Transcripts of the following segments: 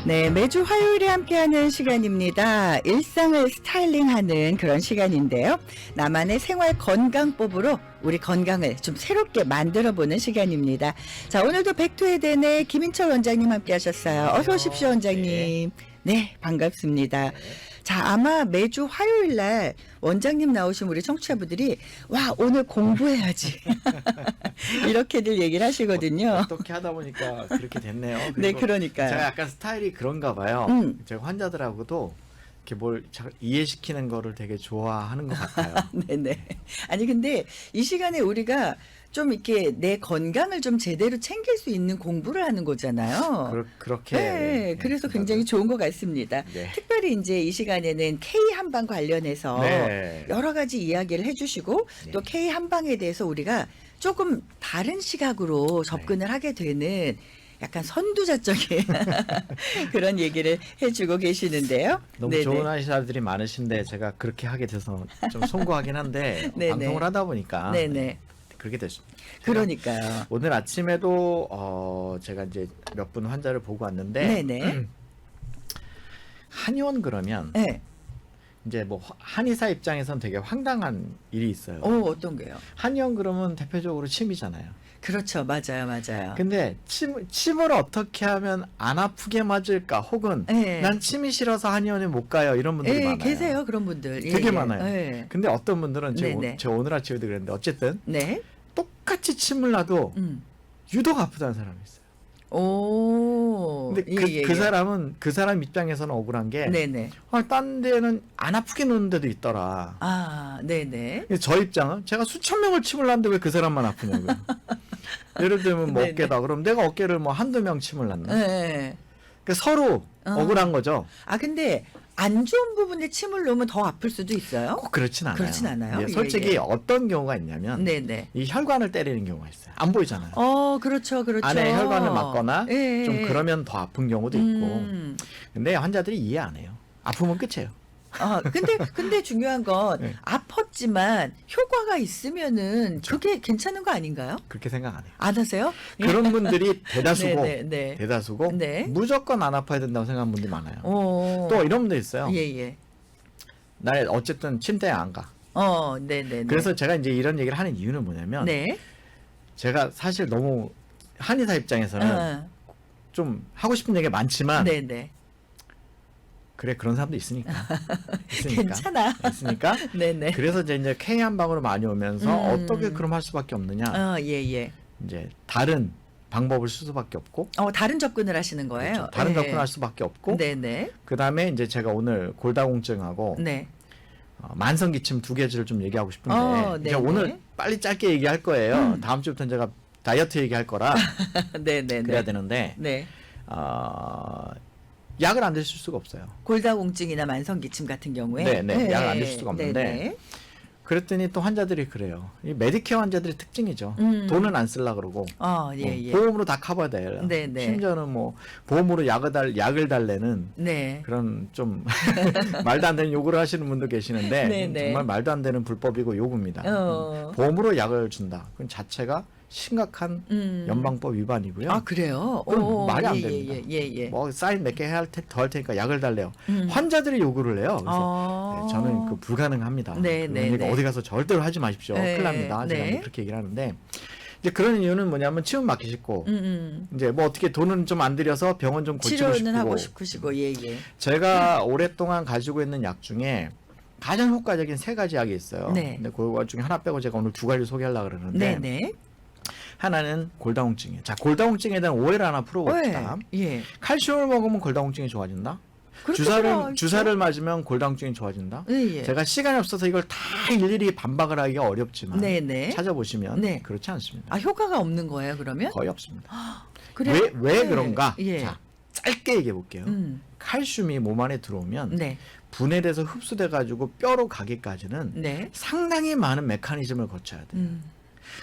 네, 매주 화요일에 함께하는 시간입니다. 일상을 스타일링하는 그런 시간인데요. 나만의 생활 건강법으로 우리 건강을 좀 새롭게 만들어보는 시간입니다. 자, 오늘도 백투에덴의 김인철 원장님 함께하셨어요. 어서 오십시오, 원장님. 네, 반갑습니다. 자, 아마 매주 화요일 날 원장님 나오신 우리 청취자분들이 와, 오늘 공부해야지. 이렇게들 얘기를 하시거든요. 어떻게 하다 보니까 그렇게 됐네요. 네, 그러니까요. 제가 약간 스타일이 그런가 봐요. 제가 환자들하고도 이렇게 뭘 이해시키는 거를 되게 좋아하는 것 같아요. 네네. 아니, 근데 이 시간에 우리가 좀 이렇게 내 건강을 좀 제대로 챙길 수 있는 공부를 하는 거잖아요. 그렇게. 네, 그래서 굉장히 좋은 것 같습니다. 네. 특별히 이제 이 시간에는 K 한방 관련해서 네. 여러 가지 이야기를 해주시고 네. 또 K 한방에 대해서 우리가 조금 다른 시각으로 접근을 하게 되는 약간 선두자적인 그런 얘기를 해주고 계시는데요. 너무 네네. 좋은 의사들이 많으신데 제가 그렇게 하게 돼서 좀 송구하긴 한데 네네. 방송을 하다 보니까 네네. 그렇게 됐습니다. 그러니까요. 오늘 아침에도 제가 이제 몇 분 환자를 보고 왔는데 네네. 한의원 그러면 네. 이제 뭐 한의사 입장에선 되게 황당한 일이 있어요. 어떤 게요? 한의원 그러면 대표적으로 침이잖아요. 그렇죠. 맞아요. 맞아요. 근데 침을 어떻게 하면 안 아프게 맞을까? 혹은 네. 난 침이 싫어서 한의원에 못 가요. 이런 분들이 많아요. 계세요. 그런 분들. 되게 많아요. 예. 근데 어떤 분들은 네네. 제가 오늘 아침에도 그랬는데 어쨌든 네. 똑같이 침을 놔도 유독 아프다는 사람이 있어요. 오. 근데 그 사람은 그 사람 입장에서는 억울한 게 네네. 딴 데는 안 아프게 놓는 데도 있더라. 아, 네네. 근데 저 입장은 제가 수천 명을 침을 놨는데 왜 그 사람만 아프냐고요. 예를 들면 뭐 네네. 어깨다. 그럼 내가 어깨를 뭐 한두 명 침을 놨나? 네. 그러니까 서로 억울한 거죠. 아, 근데 안 좋은 부분에 침을 놓으면 더 아플 수도 있어요? 꼭 그렇진 않아요. 그렇진 않아요? 예, 솔직히 예. 어떤 경우가 있냐면 네네. 이 혈관을 때리는 경우가 있어요. 안 보이잖아요. 그렇죠. 그렇죠. 안에 혈관을 막거나 예. 좀 그러면 더 아픈 경우도 있고. 근데 환자들이 이해 안 해요. 아프면 끝이에요. 근데 중요한 건 네. 아팠지만 효과가 있으면은 그렇죠. 그게 괜찮은 거 아닌가요? 그렇게 생각 안 해요. 안 하세요? 그런 분들이 대다수고 네. 대다수고 네. 무조건 안 아파야 된다고 생각하는 분들이 많아요. 또 또 이런 분들 있어요. 예. 나 어쨌든 침대에 안 가. 네네. 그래서 제가 이제 이런 얘기를 하는 이유는 뭐냐면 네. 제가 사실 너무 한의사 입장에서는 좀 하고 싶은 얘기가 많지만 네네. 그래 그런 사람도 있으니까 괜찮아. 있으니까 네네. 그래서 이제 K 한방으로 많이 오면서 어떻게 그럼 할 수밖에 없느냐 예. 이제 다른 방법을 쓸 수밖에 없고 다른 접근을 하시는 거예요? 그렇죠. 다른 접근을 할 수밖에 없고 네네. 그 다음에 이제 제가 오늘 골다공증하고 네. 만성기침 두 개를 좀 얘기하고 싶은데 이제 네네. 오늘 빨리 짧게 얘기할 거예요. 다음 주부터는 제가 다이어트 얘기할 거라 네네네. 그래야 되는데 네. 약을 안 드실 수가 없어요. 골다공증이나 만성기침 같은 경우에 네. 약을 안 드실 수가 없는데 네네. 그랬더니 또 환자들이 그래요. 이 메디케어 환자들의 특징이죠. 돈은 안 쓰려고 그러고 예. 보험으로 다 커버돼요. 네네. 심지어는 뭐 보험으로 약을 달래는 네. 그런 좀 말도 안 되는 요구를 하시는 분도 계시는데 네네. 정말 말도 안 되는 불법이고 요구입니다. 보험으로 약을 준다. 그건 자체가 심각한 연방법 위반이고요. 아, 그래요? 그럼 말이 안 됩니다. 예. 뭐 사인 몇 개 더 할 테니까 약을 달래요. 환자들이 요구를 해요. 그래서 네, 저는 그 불가능합니다. 그러니까 어디 가서 절대로 하지 마십시오. 큰일 납니다. 제가 이제 그렇게 얘기를 하는데 이제 그런 이유는 뭐냐면 치료는 맡기 싶고 이제 뭐 어떻게 돈은 좀 안 들여서 병원 좀 고치고 치료는 싶고 하고 싶으시고 예. 제가 오랫동안 가지고 있는 약 중에 가장 효과적인 세 가지 약이 있어요. 네. 근데 그 중에 하나 빼고 제가 오늘 두 가지를 소개하려고 그러는데 네네. 하나는 골다공증이에요. 자, 골다공증에 대한 오해를 하나 풀어봅시다. 예. 칼슘을 먹으면 골다공증이 좋아진다? 주사를 맞으면 골다공증이 좋아진다? 예. 제가 시간이 없어서 이걸 다 일일이 반박을 하기가 어렵지만 네네. 찾아보시면 네. 그렇지 않습니다. 효과가 없는 거예요, 그러면? 거의 없습니다. 그래요? 왜 그런가? 예. 자, 짧게 얘기해 볼게요. 칼슘이 몸 안에 들어오면 네. 분해돼서 흡수돼 가지고 뼈로 가기까지는 네. 상당히 많은 메커니즘을 거쳐야 돼요.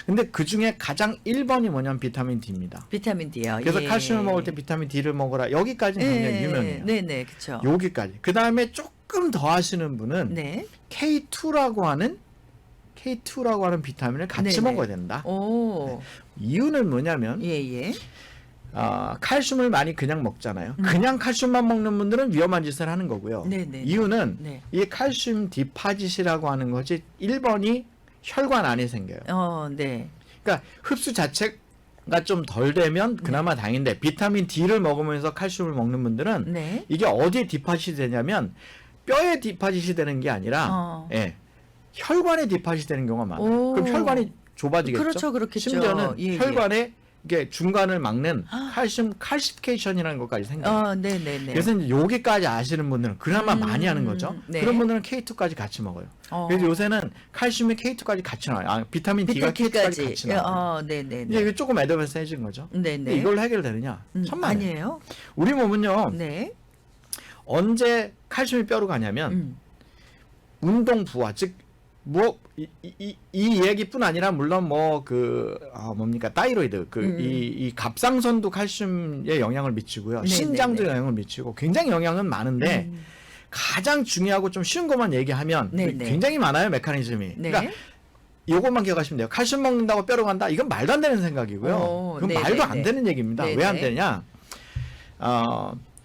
근데 그 중에 가장 1번이 뭐냐면 비타민 D입니다. 비타민 D요. 그래서 예. 칼슘을 먹을 때 비타민 D를 먹어라. 여기까지는 굉장히 유명해요. 네네, 그렇죠. 여기까지. 그 다음에 조금 더 하시는 분은 네. K2라고 하는 비타민을 같이 네네. 먹어야 된다. 오. 이유는 뭐냐면 예. 칼슘을 많이 그냥 먹잖아요. 그냥 칼슘만 먹는 분들은 위험한 짓을 하는 거고요. 네네. 이유는 네. 이 칼슘 디파짓이라고 하는 것이 1번이 혈관 안에 생겨요. 네. 그러니까 흡수 자체가 좀 덜 되면 그나마 다행인데 비타민 D를 먹으면서 칼슘을 먹는 분들은 네. 이게 어디에 디파짓이 되냐면 뼈에 디파짓이 되는 게 아니라 예, 혈관에 디파짓이 되는 경우가 많아요. 그럼 혈관이 좁아지겠죠. 그렇죠, 그렇겠죠. 심지어는 예, 혈관에 이게 중간을 막는 칼슘 칼시피케이션이라는 것까지 생겨요. 네네네. 그래서 이제 여기까지 아시는 분들은 그나마 많이 하는 거죠. 네. 그런 분들은 K2까지 같이 먹어요. 그래서 요새는 칼슘이 K2까지 같이 나와요. 비타민 D가 K2까지 같이 나와요. 네네네. 이제 이게 조금 애드밴스해진 거죠. 네네. 근데 이걸로 해결되느냐? 천만 아니에요. 우리 몸은요. 네. 언제 칼슘이 뼈로 가냐면 운동 부하 즉 뭐 이 얘기뿐 아니라 물론 뭐 뭡니까 타이로이드 이 갑상선도 칼슘에 영향을 미치고요. 신장도 영향을 미치고 굉장히 영향은 많은데 가장 중요하고 좀 쉬운 것만 얘기하면 굉장히 많아요 메커니즘이. 그러니까 이것만 기억하시면 돼요. 칼슘 먹는다고 뼈로 간다? 이건 말도 안 되는 생각이고요. 그건 말도 안 되는 얘기입니다. 왜 안 되냐?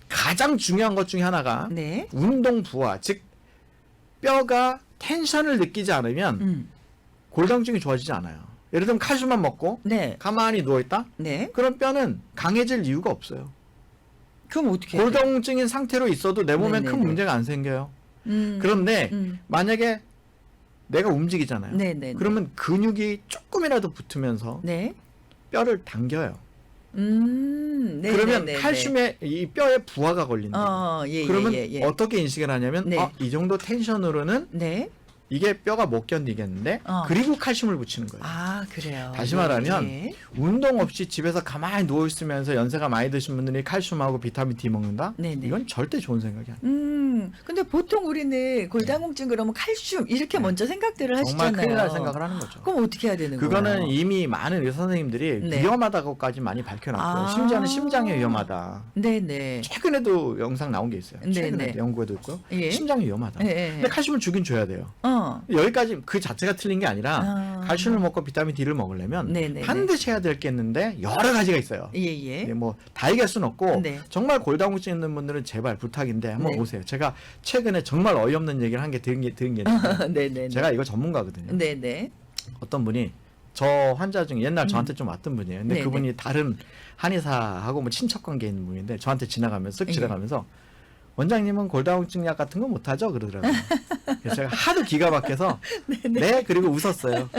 가장 중요한 것 중에 하나가 운동 부하 즉 뼈가 텐션을 느끼지 않으면 골다공증이 좋아지지 않아요. 예를 들면 칼슘만 먹고 가만히 누워있다? 그럼 뼈는 강해질 이유가 없어요. 그럼 어떻게 해요? 골다공증인 상태로 있어도 내 몸에 큰 문제가 안 생겨요. 그런데 만약에 내가 움직이잖아요. 그러면 근육이 조금이라도 붙으면서 뼈를 당겨요. 그러면 칼슘에 이 뼈에 부하가 걸린다. 그러면 어떻게 인식을 하냐면 이 정도 텐션으로는 이게 뼈가 못 견디겠는데 그리고 칼슘을 붙이는 거예요. 그래요. 다시 말하면 운동 없이 집에서 가만히 누워 있으면서 연세가 많이 드신 분들이 칼슘하고 비타민 D 먹는다? 이건 절대 좋은 생각이 아니에요. 근데 보통 우리는 골다공증 그러면 칼슘 이렇게 먼저 생각들을 하시잖아요. 정말 큰일 날 생각을 하는 거죠. 그럼 어떻게 해야 되는 거예요? 그거는 이미 많은 의사 선생님들이 위험하다고까지 많이 밝혀놨고요. 심지어는 심장에 위험하다. 최근에도 영상 나온 게 있어요. 최근에 연구에도 있고요. 심장이 위험하다. 근데 칼슘을 주긴 줘야 돼요. 여기까지 그 자체가 틀린 게 아니라 칼슘을 먹고 비타민 D를 먹으려면 반드시 해야 될 게 있는데 여러 가지가 있어요. 뭐 다 얘기할 수는 없고 정말 골다공증 있는 분들은 제발 부탁인데 한번 오세요. 제가 최근에 정말 어이없는 얘기를 한 게 들은 게 있는데 제가 이거 전문가거든요. 어떤 분이 저 환자 중에 옛날 저한테 좀 왔던 분이에요. 근데 그분이 다른 한의사하고 뭐 친척 관계 있는 분인데 저한테 지나가면서 쓱 지나가면서 원장님은 골다공증 약 같은 거 못하죠? 그러더라고요. 그래서 제가 하도 기가 막혀서 네 그리고 웃었어요.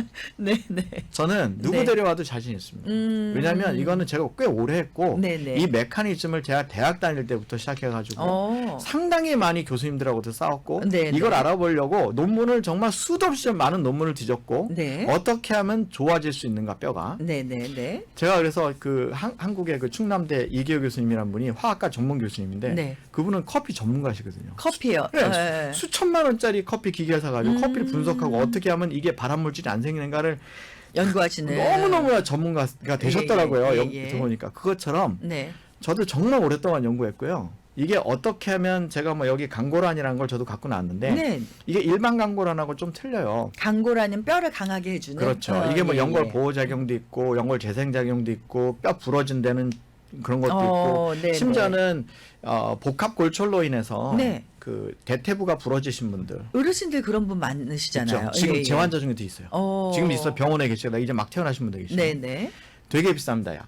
저는 누구 데려와도 자신 있습니다. 왜냐하면 이거는 제가 꽤 오래 했고 이 메커니즘을 제가 대학 다닐 때부터 시작해가지고 상당히 많이 교수님들하고도 싸웠고 이걸 알아보려고 논문을 정말 수도 없이 많은 논문을 뒤졌고 어떻게 하면 좋아질 수 있는가 뼈가 제가 그래서 그 한국의 그 충남대 이기호 교수님이라는 분이 화학과 전문 교수님인데 그분은 커피 전문가시거든요. 커피요? 수천만 원짜리 커피 기계 사가지고 커피를 분석하고 어떻게 하면 이게 발암물질이 안 생기는가를 연구하시는 너무너무 전문가가 되셨더라고요. 들어보니까 그것처럼 저도 정말 오랫동안 연구했고요. 이게 어떻게 하면 제가 뭐 여기 강고란이라는 걸 저도 갖고 나왔는데 이게 일반 강고란하고 좀 틀려요. 강고란은 뼈를 강하게 해주는. 그렇죠. 이게 뭐 연골 보호 작용도 있고 연골 재생 작용도 있고 뼈 부러진 데는 그런 것도 있고 심지어는 복합 골절로 인해서 그 대퇴부가 부러지신 분들 어르신들 그런 분 많으시잖아요. 그렇죠. 지금 제 환자 중에도 있어요. 지금 있어 병원에 계시다 이제 막 태어나신 분들 계시죠. 되게 비쌉니다. 약.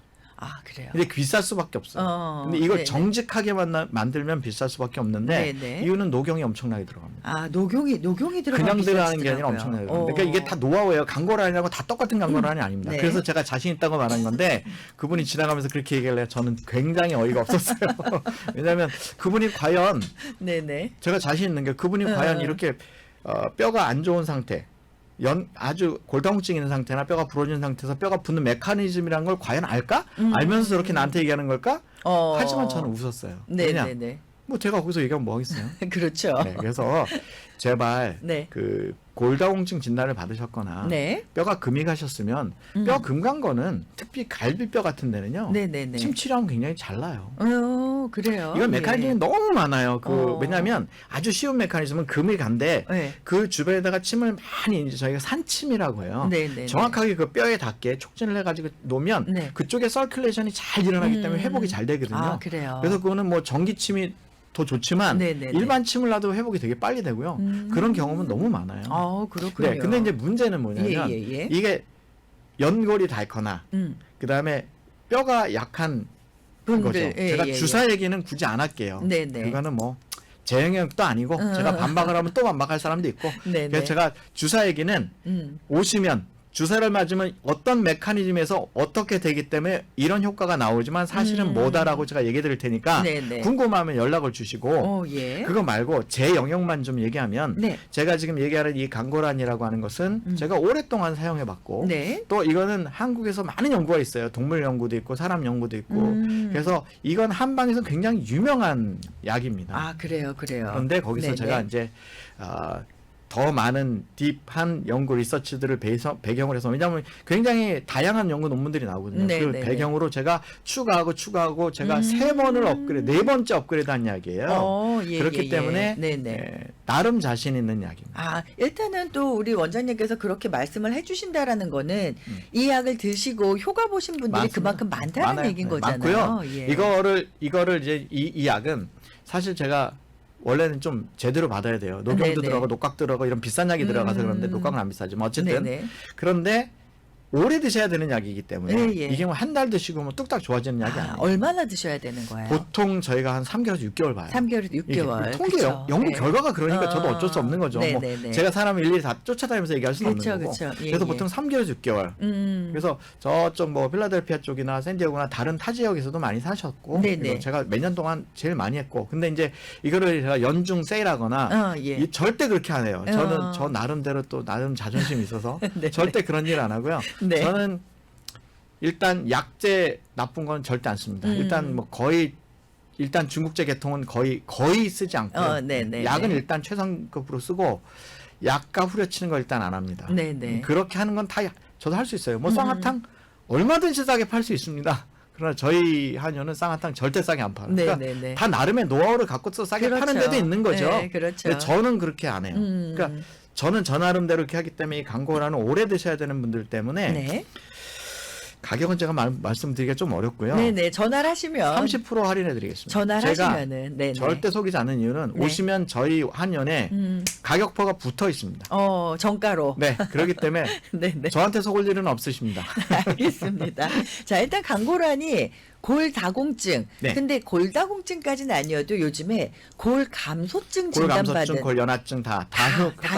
그래요. 근데 비쌀 수밖에 없어요. 근데 이걸 정직하게 만들면 비쌀 수밖에 없는데 이유는 녹용이 엄청나게 들어갑니다. 녹용이 들어가면 그냥 들어가는 게 아니라 엄청나게 들어갑니다. 그러니까 이게 다 노하우예요. 강고란이라고 다 똑같은 강고란이 아닙니다. 그래서 제가 자신 있다고 말한 건데 그분이 지나가면서 그렇게 얘기를 해요. 저는 굉장히 어이가 없었어요. 왜냐하면 그분이 과연 제가 자신 있는 게 그분이 과연 이렇게 뼈가 안 좋은 상태 아주 골다공증 있는 상태나 뼈가 부러진 상태에서 뼈가 붙는 메커니즘이라는 걸 과연 알까? 알면서 저렇게 나한테 얘기하는 걸까? 하지만 저는 웃었어요. 왜냐? 뭐 제가 거기서 얘기하면 뭐 하겠어요? 그렇죠. 그래서 제발 그 골다공증 진단을 받으셨거나 뼈가 금이 가셨으면 뼈 금 간 거는 특히 갈비뼈 같은 데는요. 침 치료하면 굉장히 잘 나요. 그래요. 이건 메커니즘이 너무 많아요. 왜냐하면 아주 쉬운 메커니즘은 금이 간데 네. 그 주변에다가 침을 많이 이제 저희가 산침이라고 해요. 네네. 정확하게 그 뼈에 닿게 촉진을 해가지고 놓으면 네. 그쪽에 서큘레이션이 잘 일어나기 때문에 회복이 잘 되거든요. 아, 그래요. 그래서 그거는 뭐 전기침이 더 좋지만 네네네. 일반 침을 놔도 회복이 되게 빨리 되고요. 그런 경험은 너무 많아요. 그렇군요. 네, 근데 이제 문제는 뭐냐면 이게 연골이 닳거나 그다음에 뼈가 약한 거죠. 제가 주사 얘기는 굳이 안 할게요. 네네. 그거는 뭐 제 영역도 아니고 제가 반박을 하면 또 반박할 사람도 있고 그래서 제가 주사 얘기는 오시면 주사를 맞으면 어떤 메커니즘에서 어떻게 되기 때문에 이런 효과가 나오지만 사실은 뭐다라고 제가 얘기 드릴 테니까 궁금하면 연락을 주시고 그거 말고 제 영역만 좀 얘기하면 제가 지금 얘기하는 이 강고란이라고 하는 것은 제가 오랫동안 사용해 봤고 또 이거는 한국에서 많은 연구가 있어요. 동물 연구도 있고 사람 연구도 있고 그래서 이건 한방에서 굉장히 유명한 약입니다. 아, 그래요. 그런데 거기서 제가 이제 더 많은 딥한 연구 리서치들을 배경으로 해서 왜냐하면 굉장히 다양한 연구 논문들이 나오거든요. 그 배경으로 제가 추가하고 제가 3번을 업그레이드, 4번째 업그레이드한 약이에요. 그렇기 때문에 나름 자신 있는 약입니다. 아, 일단은 또 우리 원장님께서 그렇게 말씀을 해주신다라는 거는 이 약을 드시고 효과 보신 분들이 많습니다. 그만큼 많다는 얘기인 거잖아요. 많고요. 이거를 이제 이 약은 사실 제가 원래는 좀 제대로 받아야 돼요. 녹용도 들어가고 녹각 들어가고 이런 비싼 약이 들어가서 그런데 녹각은 안 비싸지만 어쨌든 그런데 오래 드셔야 되는 약이기 때문에 이게 뭐 한 달 드시고 뭐 뚝딱 좋아지는 약이 아니에요. 얼마나 드셔야 되는 거예요? 보통 저희가 한 3개월에서 6개월 봐요. 3개월에서 6개월. 통계요. 연구 결과가 그러니까 저도 어쩔 수 없는 거죠. 뭐 제가 사람을 일일이 다 쫓아다니면서 얘기할 수는 없는 거고. 그래서 보통 3개월에서 6개월. 그래서 저쪽 뭐 필라델피아 쪽이나 샌디에고나 다른 타 지역에서도 많이 사셨고 제가 몇 년 동안 제일 많이 했고 근데 이제 이거를 제가 연중 세일하거나 절대 그렇게 안 해요. 저는 저 나름대로 또 나름 자존심이 있어서 절대 그런 일 안 하고요. 저는 일단 약제 나쁜 건 절대 안 씁니다. 일단 뭐 거의 일단 중국제 계통은 거의 쓰지 않고요. 약은 일단 최상급으로 쓰고 약과 후려치는 걸 일단 안 합니다. 그렇게 하는 건 다 저도 할 수 있어요. 뭐 쌍화탕 얼마든지 싸게 팔 수 있습니다. 그러나 저희 한의원은 쌍화탕 절대 싸게 안 팔아요. 그러니까 다 나름의 노하우를 갖고서 싸게 파는 데도 있는 거죠. 근데 저는 그렇게 안 해요. 그러니까 저는 저 나름대로 이렇게 하기 때문에 이 강고란은 오래 드셔야 되는 분들 때문에 가격은 제가 말씀드리기가 좀 어렵고요. 전화를 하시면 30% 할인해 드리겠습니다. 전화를 하시면은 절대 속이지 않는 이유는 오시면 저희 한의원에 가격표가 붙어 있습니다. 정가로. 그렇기 때문에 저한테 속을 일은 없으십니다. 알겠습니다. 자, 일단 강고란이 골다공증. 근데 골다공증까지는 아니어도 요즘에 골감소증 진단받은 골감소증, 골연화증 다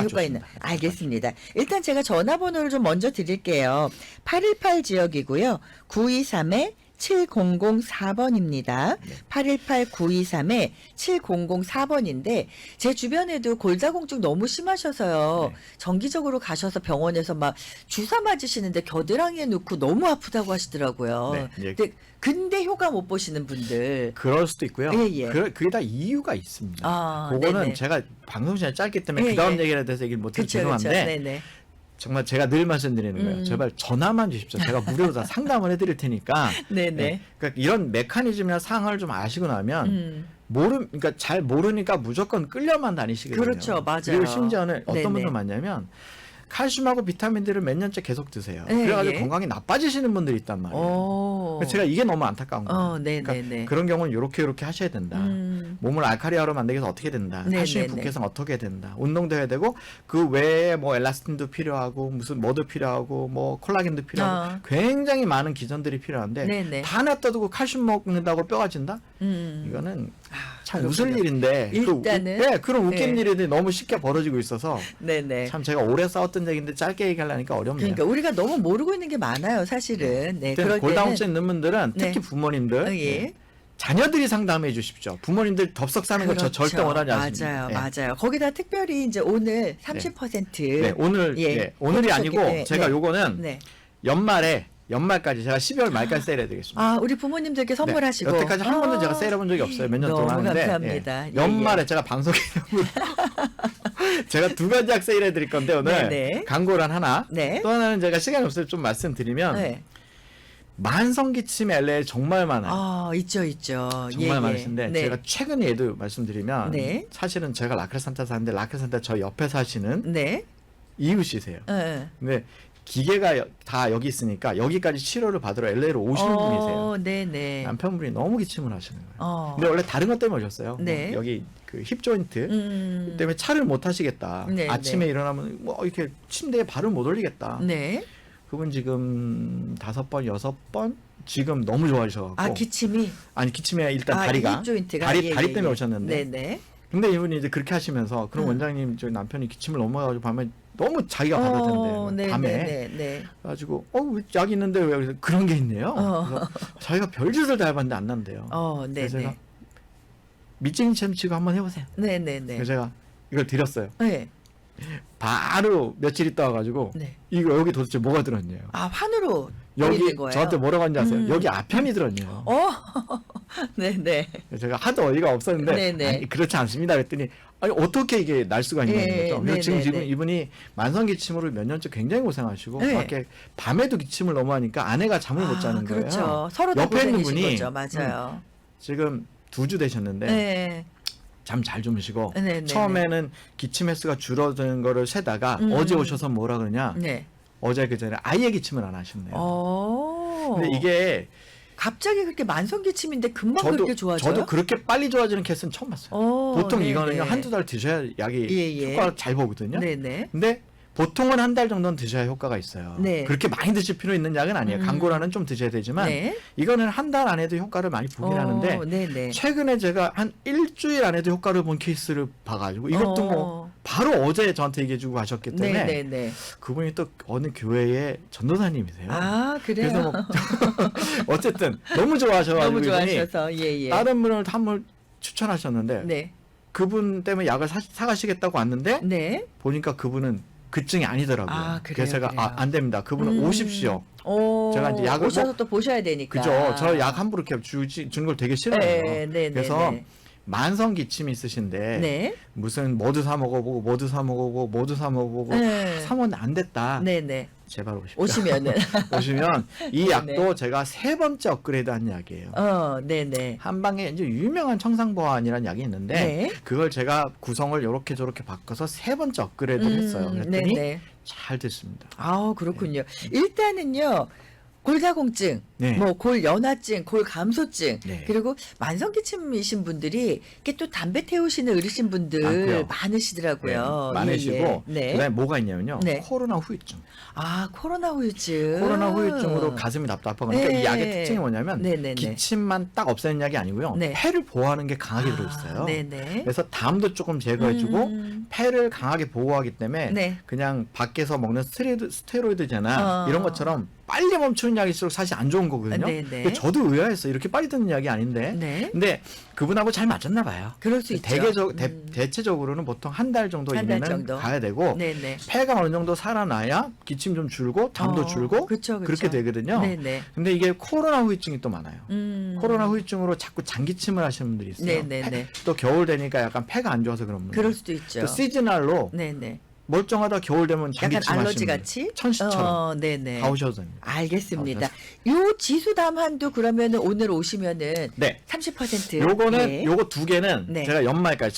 효과 있는. 알겠습니다. 일단 제가 전화번호를 좀 먼저 드릴게요. 818 지역이고요. 923-7004번입니다. 818-923-7004번인데 제 주변에도 골다공증 너무 심하셔서요. 정기적으로 가셔서 병원에서 막 주사 맞으시는데 겨드랑이에 넣고 너무 아프다고 하시더라고요. 근데 효과 못 보시는 분들. 그럴 수도 있고요. 그게 다 이유가 있습니다. 그거는 제가 방송 시간이 짧기 때문에 그 다음 얘기에 대해서 얘기를 못해서 죄송한데 정말 제가 늘 말씀드리는 거예요. 제발 전화만 주십시오. 제가 무료로 다 상담을 해드릴 테니까. 그러니까 이런 메커니즘이나 상황을 좀 아시고 나면 그러니까 잘 모르니까 무조건 끌려만 다니시거든요. 그렇죠, 맞아요. 그리고 심지어는 어떤 분들 많냐면 칼슘하고 비타민들을 몇 년째 계속 드세요. 그래가지고 건강이 나빠지시는 분들이 있단 말이에요. 제가 이게 너무 안타까운 거예요. 그러니까 그런 경우는 이렇게 하셔야 된다. 몸을 알카리화로 만들기 위해서 어떻게 된다. 칼슘 부캐성 어떻게 된다. 운동도 해야 되고 그 외에 뭐 엘라스틴도 필요하고 무슨 뭐도 필요하고 뭐 콜라겐도 필요하고 굉장히 많은 기전들이 필요한데 다 냅둬두고 칼슘 먹는다고 뼈가 진다? 이거는 참 웃을 일인데 일단은 그런 웃긴 일이 너무 쉽게 벌어지고 있어서 참 제가 오래 싸웠던 얘기인데 짧게 얘기하려니까 어렵네요. 그러니까 우리가 너무 모르고 있는 게 많아요, 사실은. 그럴 골다공증 있는 분들은 특히 부모님들 자녀들이 상담해 주십시오. 부모님들 덥석 사는 거 저 절대 원하지 않습니다. 맞아요. 거기다 특별히 이제 오늘 30% 오늘이 아니고 제가 요거는 연말까지 제가 12월 말까지 세일해 드리겠습니다. 우리 부모님들께 선물하시고. 여태까지 한 번도 제가 세일해 본 적이 없어요. 몇 년 동안 하는데. 감사합니다. 연말에 제가 방송에 제가 2가지 약 세일해 드릴 건데 오늘 강고란 하나 또 하나는 제가 시간이 없어서 좀 말씀드리면 만성 기침 LA 정말 많아요. 아, 있죠. 정말 많으신데 네. 제가 최근에 예도 말씀드리면 네. 사실은 제가 라크레산타 사는데 라크레산타 저 옆에 사시는 네. 이웃이세요. 네. 근데 기계가 다 여기 있으니까 여기까지 치료를 받으러 LA로 오시는 분이세요. 네네. 남편분이 너무 기침을 하시는 거예요. 네. 근데 원래 다른 것 때문에 오셨어요. 네. 뭐 여기 그 힙 조인트 때문에 차를 못 타시겠다. 네, 아침에 네. 일어나면 뭐 이렇게 침대에 발을 못 올리겠다. 네. 그분 지금 5번, 6번 지금 너무 좋아하셔갖고. 아, 기침이? 아니 기침에 일단 아, 다리가 힙 조인트가? 다리 때문에 오셨는데. 네네. 근데 이분이 이제 그렇게 하시면서 그럼 원장님 저희 남편이 기침을 너무 해가지고 밤에 너무 자기가 받았는데 네, 밤에 네. 가지고 왜 약 있는데 왜 그래서 그런 게 있네요. 그래서 자기가 별짓을 다 해봤는데 안 난대요. 네네. 그래서 제가 밑쟁이 챔치고 한번 해보세요. 네네네. 그래서 제가 이걸 드렸어요. 네. 바로 며칠 있다 와가지고 네. 이거 여기 도대체 뭐가 들었냐요. 아, 환으로 여기 보이는 거예요? 저한테 뭐라고 하는지 아세요? 여기 아편이 들었네요. 네네. 제가 하도 어이가 없었는데 네네. 아니, 그렇지 않습니다. 그랬더니 아니 어떻게 이게 날 수가 있냐는 예, 거죠. 그래서 지금 네네네. 이분이 만성 기침으로 몇 년째 굉장히 고생하시고 네. 밖에 밤에도 기침을 너무 하니까 아내가 잠을 못 자는 거예요. 그렇죠. 서로 다 옆에 있는 고생이신 분이 거죠. 맞아요. 지금 2주 되셨는데 네. 잠 잘 주무시고 네네네. 처음에는 기침 횟수가 줄어드는 거를 세다가 어제 오셔서 뭐라 그러냐. 네. 어제 그전에 아예 기침을 안 하셨네요. 근데 이게 갑자기 그렇게 만성 기침인데 금방 그렇게 좋아져요? 저도 그렇게 빨리 좋아지는 케이스는 처음 봤어요. 보통 네네. 이거는요 한두 달 드셔야 약이 예. 효과가 잘 보거든요. 네네. 근데 보통은 한 달 정도는 드셔야 효과가 있어요. 네. 그렇게 많이 드실 필요 있는 약은 아니에요. 광고라는 좀 드셔야 되지만 네. 이거는 한 달 안에도 효과를 많이 보긴 하는데 네네. 최근에 제가 한 일주일 안에도 효과를 본 케이스를 봐가지고 이것도 뭐 바로 어제 저한테 얘기해주고 가셨기 때문에 네네네. 그분이 또 어느 교회의 전도사님이세요. 아, 그래요? 그래서 뭐 어쨌든 너무 좋아하셔가지고 너무 이분이 좋아하셔서 예. 다른 분을 한 분 추천하셨는데 네. 그분 때문에 약을 사가시겠다고 왔는데 네. 보니까 그분은 그증이 아니더라고요. 아, 그래요, 그래서 제가 그래요? 안 됩니다. 그분은 오십시오. 제가 이제 약을 오셔서 또 보셔야 되니까. 그죠. 저 약 함부로 이렇게 주는 걸 되게 싫어해요. 네. 그래서 만성 기침이 있으신데 네. 무슨 뭐도 사 먹어보고 뭐도 사 먹어보고 뭐도 사 먹어보고 네. 사면 안 됐다. 네네. 제발 오십시오. 오시면은. 오시면 이 네네. 약도 제가 3번째 업그레이드한 약이에요. 네네. 한방에 이제 유명한 청상보안이라는 약이 있는데 네. 그걸 제가 구성을 요렇게 저렇게 바꿔서 3번째 업그레이드를 했어요. 그랬더니 네네. 잘 됐습니다. 아, 그렇군요. 일단은요. 골다공증, 네. 뭐 골연화증, 골감소증, 네. 그리고 만성기침이신 분들이 이렇게 또 담배 태우시는 어르신 분들 많고요. 많으시더라고요. 네, 많으시고 네. 그다음에 뭐가 있냐면요. 네. 코로나 후유증. 아, 코로나 후유증. 코로나 후유증으로 가슴이 답답하고 그러니까 네. 이 약의 특징이 뭐냐면 네네네. 기침만 딱 없애는 약이 아니고요. 네. 폐를 보호하는 게 강하게 들어있어요. 네네. 그래서 담도 조금 제거해주고 폐를 강하게 보호하기 때문에 네. 그냥 밖에서 먹는 스테로이드제나 어. 이런 것처럼 빨리 멈추는 약일수록 사실 안 좋은 거거든요. 네네. 근데 저도 의아했어요. 이렇게 빨리 듣는 약이 아닌데. 네. 근데 그분하고 잘 맞았나 봐요. 그럴 수 있죠. 대체적으로는 보통 한 달 정도 한달 이내는 정도. 가야 되고 네네. 폐가 어느 정도 살아나야 기침 좀 줄고 잠도 줄고 그쵸. 그렇게 되거든요. 네네. 근데 이게 코로나 후유증이 또 많아요. 코로나 후유증으로 자꾸 장기침을 하시는 분들이 있어요. 네네네. 또 겨울 되니까 약간 폐가 안 좋아서 그런 분들. 그럴 수도 있죠. 또 시즈널로 네네. 멀쩡하다 겨울 되면 약간 장기침 알러지 하시는 같이? 분들. 천시처럼 네네. 다 오셔도 됩니다. 알겠습니다. 요 지수 담한도 그러면은 오늘 오시면은 네. 30% 요거는 예. 요거 2개는 네. 제가 연말까지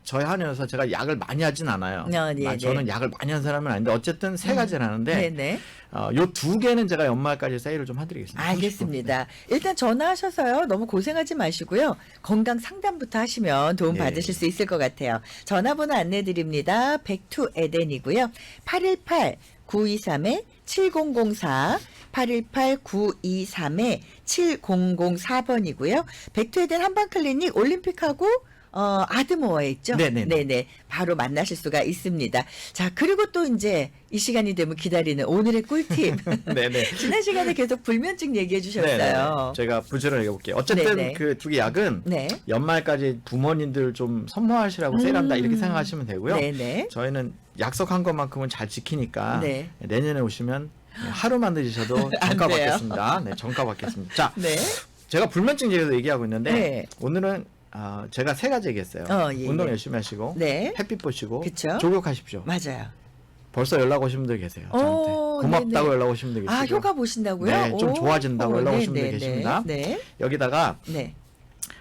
저희 한의원에서 제가 약을 많이 하진 않아요. 네. 저는 약을 많이 한 사람은 아닌데 어쨌든 3가지를 하는데 네네. 요 2개는 제가 연말까지 세일을 좀 해드리겠습니다. 알겠습니다. 일단 전화하셔서요. 너무 고생하지 마시고요. 건강 상담부터 하시면 도움 네. 받으실 수 있을 것 같아요. 전화번호 안내드립니다. 102 에덴이고요. 818-923-7004 818-923-7004번이고요. 백투 에덴 한방클리닉 올림픽하고 아드모어에 있죠? 네네. 바로 만나실 수가 있습니다. 자, 그리고 또 이제 이 시간이 되면 기다리는 오늘의 꿀팁. 네네. 지난 시간에 계속 불면증 얘기해 주셨어요. 제가 부지런히 얘기해볼게요. 어쨌든 네네. 그 2개 약은 네. 연말까지 부모님들 좀 선물하시라고 세일한다 이렇게 생각하시면 되고요. 네네. 저희는 약속한 것만큼은 잘 지키니까 네. 내년에 오시면 하루만 늦으셔도 안 정가 돼요. 받겠습니다. 네, 정가 받겠습니다. 자, 네. 제가 불면증 얘기해서 얘기하고 있는데 네. 오늘은 제가 3가지 얘기했어요. 예, 운동 예. 열심히 하시고 네. 햇빛 보시고 그쵸? 조격하십시오. 맞아요. 벌써 연락 오신 분들 계세요. 저한테. 고맙다고 네네. 연락 오신 분들 계시고. 아, 효과 보신다고요? 네, 좀 좋아진다고 연락 오신 분들 계십니다. 네. 여기다가 네.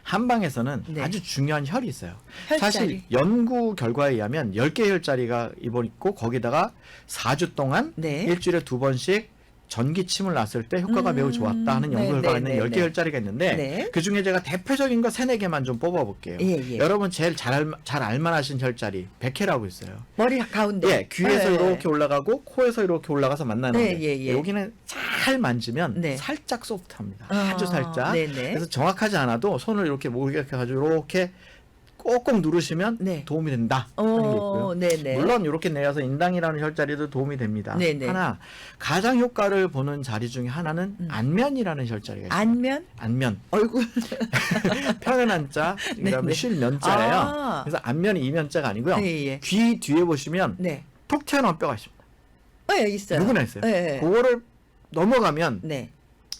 한방에서는 네. 아주 중요한 혈이 있어요. 혈자리. 사실 연구 결과에 의하면 10개 혈자리가 있고 거기다가 4주 동안 네. 일주일에 2번씩 전기침을 놨을 때 효과가 매우 좋았다 하는 연구 결과가 있는 10개 혈자리가 있는데 네. 그중에 제가 대표적인 거 3, 4개만 좀 뽑아볼게요. 예. 여러분 제일 잘 알만하신 혈자리 100회라고 있어요. 머리 가운데. 예, 귀에서 이렇게 올라가고 코에서 이렇게 올라가서 만나는데 예. 여기는 잘 만지면 네. 살짝 소프트합니다. 아주 살짝. 네네. 그래서 정확하지 않아도 손을 이렇게 몰개가지고 이렇게 꼭꼭 누르시면 네. 도움이 된다 하는 게 있고요. 네네. 물론 이렇게 내려서 인당이라는 혈자리도 도움이 됩니다. 네네. 하나 가장 효과를 보는 자리 중에 하나는 안면이라는 혈자리가 있어요. 안면. 얼굴. 편한 한자, 그다음에 네네. 쉴 면자예요. 아. 그래서 안면이 이면자가 아니고요. 예. 귀 뒤에 보시면 네. 톡 튀어나온 뼈가 있습니다. 있어요. 누구나 있어요. 네. 그거를 넘어가면 네.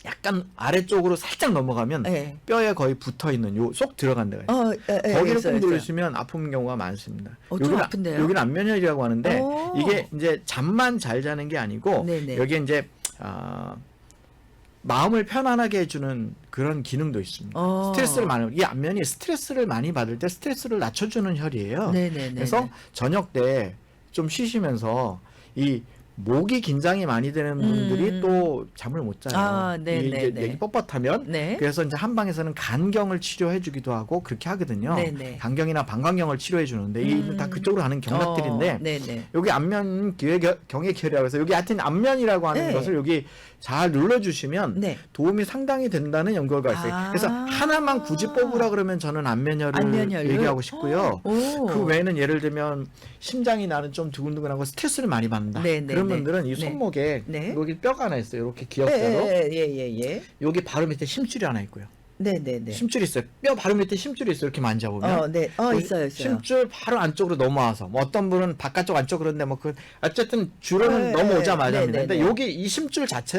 약간 아래쪽으로 살짝 넘어가면 네. 뼈에 거의 붙어 있는 요 쏙 들어간 데가 있어요. 거기를 꼭 누르시면 아픈 경우가 많습니다. 좀 아픈데요? 여기는 안면혈이라고 하는데 오. 이게 이제 잠만 잘 자는 게 아니고 네네. 여기에 이제 마음을 편안하게 해주는 그런 기능도 있습니다. 스트레스를 많이 이 안면이 스트레스를 많이 받을 때 스트레스를 낮춰주는 혈이에요. 네네네. 그래서 저녁 때 좀 쉬시면서 이 목이 긴장이 많이 되는 분들이 또 잠을 못 자요. 이제 내기 뻣뻣하면 네. 그래서 이제 한방에서는 간경을 치료해 주기도 하고 그렇게 하거든요. 네네. 간경이나 방광경을 치료해 주는데 이 다 그쪽으로 하는 경락들인데 네네. 여기 안면 경액혈이라고 해서 여기 하여튼 안면이라고 하는 네. 것을 여기 잘 눌러주시면 네. 도움이 상당히 된다는 연구가 있어요. 그래서 하나만 굳이 뽑으라 그러면 저는 안면혈을 얘기하고 싶고요. 그 외에는 예를 들면 심장이 나는 좀 두근두근하고 스트레스를 많이 받는다. 그런 분들은 이 손목에 여기 뼈가 하나 있어요. 이렇게 기역자로. 여기 바로 밑에 심줄이 하나 있고요. 네네네. 심줄이 있어요. 뼈 바로 밑에 심줄이 있어요. 이렇게 만져보면. 있어요. 심줄 바로 안쪽으로 넘어와서 뭐 어떤 분은 바깥쪽 안쪽 그런데 뭐 그 어쨌든 줄은 넘어오자마자 합니다. 근데 여기 이 심줄 자체